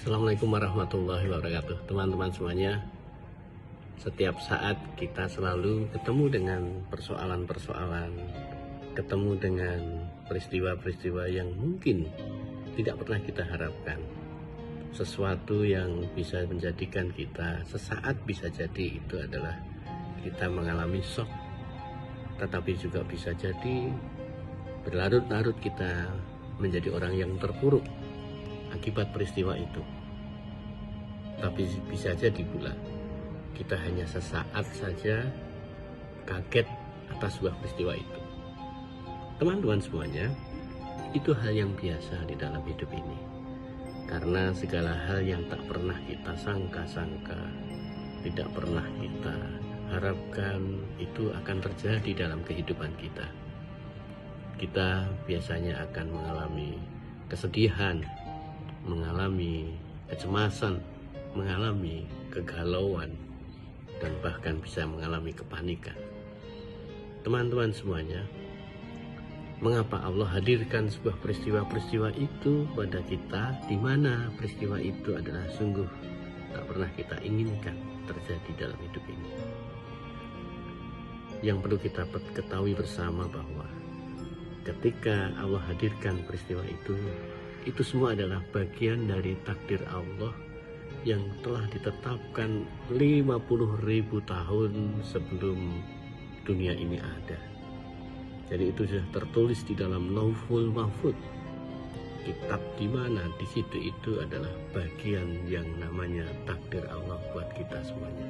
Assalamualaikum warahmatullahi wabarakatuh. Teman-teman semuanya, setiap saat kita selalu ketemu dengan persoalan-persoalan, ketemu dengan peristiwa-peristiwa yang mungkin tidak pernah kita harapkan. Sesuatu yang bisa menjadikan kita sesaat bisa jadi itu adalah kita mengalami shock, tetapi juga bisa jadi berlarut-larut kita menjadi orang yang terpuruk akibat peristiwa itu. Tapi bisa jadi pula kita hanya sesaat saja kaget atas sebuah peristiwa itu. Teman-teman semuanya, itu hal yang biasa di dalam hidup ini. Karena segala hal yang tak pernah kita sangka-sangka, tidak pernah kita harapkan, itu akan terjadi dalam kehidupan kita. Kita biasanya akan mengalami kesedihan, mengalami kecemasan, mengalami kegalauan, dan bahkan bisa mengalami kepanikan. Teman-teman semuanya, mengapa Allah hadirkan sebuah peristiwa-peristiwa itu pada kita, di mana peristiwa itu adalah sungguh tak pernah kita inginkan terjadi dalam hidup ini. Yang perlu kita ketahui bersama bahwa ketika Allah hadirkan peristiwa itu semua adalah bagian dari takdir Allah yang telah ditetapkan 50.000 tahun sebelum dunia ini ada. Jadi itu sudah tertulis di dalam Lauhul Mahfuz, kitab di mana di situ itu adalah bagian yang namanya takdir Allah buat kita semuanya.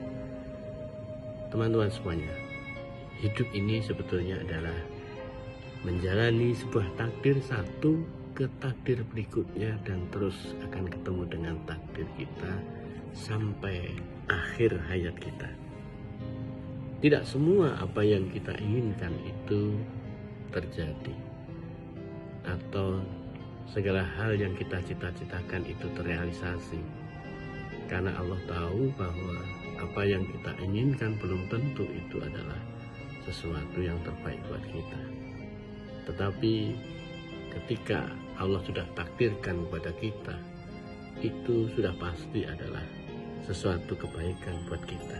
Teman-teman semuanya, hidup ini sebetulnya adalah menjalani sebuah takdir satu ke takdir berikutnya, dan terus akan ketemu dengan takdir kita sampai akhir hayat kita. Tidak semua apa yang kita inginkan itu terjadi, atau segala hal yang kita cita-citakan itu terrealisasi, karena Allah tahu bahwa apa yang kita inginkan belum tentu itu adalah sesuatu yang terbaik buat kita. Tetapi ketika Allah sudah takdirkan kepada kita, itu sudah pasti adalah sesuatu kebaikan buat kita.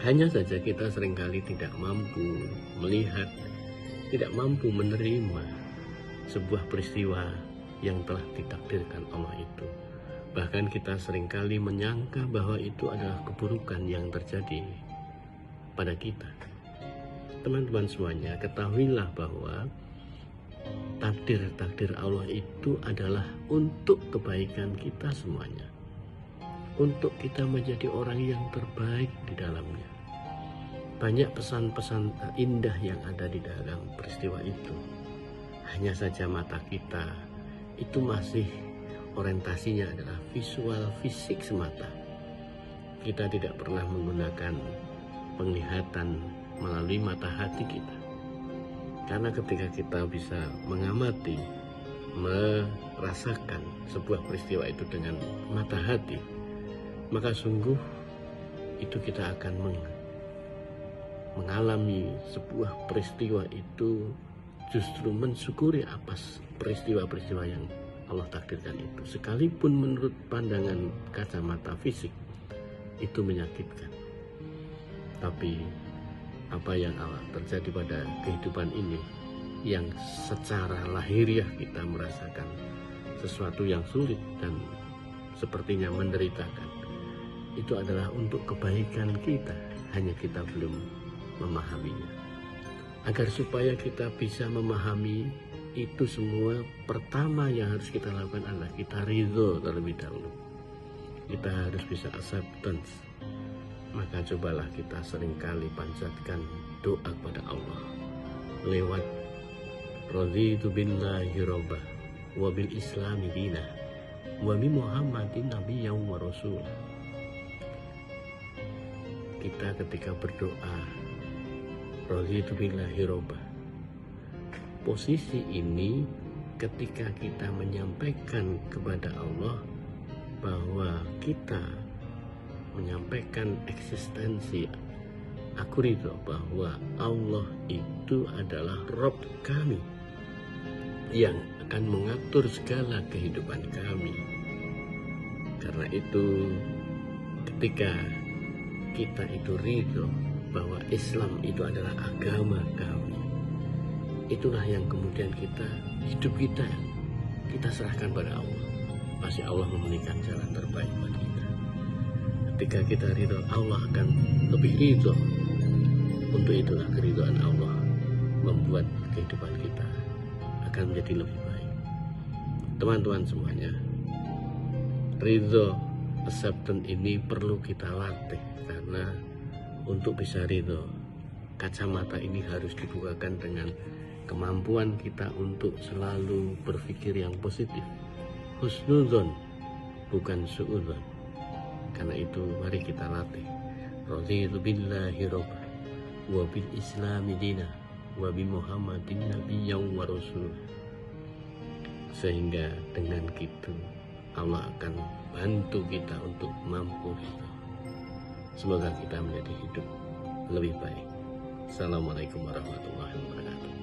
Hanya saja kita seringkali tidak mampu melihat, tidak mampu menerima sebuah peristiwa yang telah ditakdirkan Allah itu. Bahkan kita seringkali menyangka bahwa itu adalah keburukan yang terjadi pada kita. Teman-teman semuanya, ketahuilah bahwa takdir-takdir Allah itu adalah untuk kebaikan kita semuanya, untuk kita menjadi orang yang terbaik di dalamnya. Banyak pesan-pesan indah yang ada di dalam peristiwa itu. Hanya saja mata kita itu masih orientasinya adalah visual, fisik semata. Kita tidak pernah menggunakan penglihatan melalui mata hati kita. Karena ketika kita bisa mengamati, merasakan sebuah peristiwa itu dengan mata hati, maka sungguh itu kita akan mengalami sebuah peristiwa itu justru mensyukuri atas peristiwa-peristiwa yang Allah takdirkan itu. Sekalipun menurut pandangan kacamata fisik itu menyakitkan, tapi apa yang terjadi pada kehidupan ini, yang secara lahiriah kita merasakan sesuatu yang sulit dan sepertinya menderitakan, itu adalah untuk kebaikan kita, hanya kita belum memahaminya. Agar supaya kita bisa memahami itu semua, pertama yang harus kita lakukan adalah kita ridho terlebih dahulu. Kita harus bisa acceptance. Maka cobalah kita seringkali panjatkan doa kepada Allah lewat raditu billahi robba wa bil islami dina wa bi muhammadin nabiyyan wa rasul. Kita ketika berdoa raditu billahi robba, posisi ini ketika kita menyampaikan kepada Allah bahwa kita menyampaikan eksistensi, aku ridho bahwa Allah itu adalah Rabb kami yang akan mengatur segala kehidupan kami. Karena itu ketika kita itu ridho bahwa Islam itu adalah agama kami, itulah yang kemudian hidup kita serahkan pada Allah. Pasti Allah memberikan jalan terbaik buat kita. Ketika kita ridho, Allah akan lebih ridho. Untuk itulah keridhaan Allah membuat kehidupan kita akan menjadi lebih baik. Teman-teman semuanya, ridho acceptance ini perlu kita latih, karena untuk bisa ridho, kacamata ini harus dibukakan dengan kemampuan kita untuk selalu berpikir yang positif, husnudzon bukan suudzon. Karena itu mari kita latih raditu billahi robba wa bil islami dina wa bi muhammadin nabiyyan wa rasul. Sehingga dengan gitu Allah akan bantu kita untuk mampu ridho. Semoga kita menjadi hidup lebih baik. Assalamualaikum warahmatullahi wabarakatuh.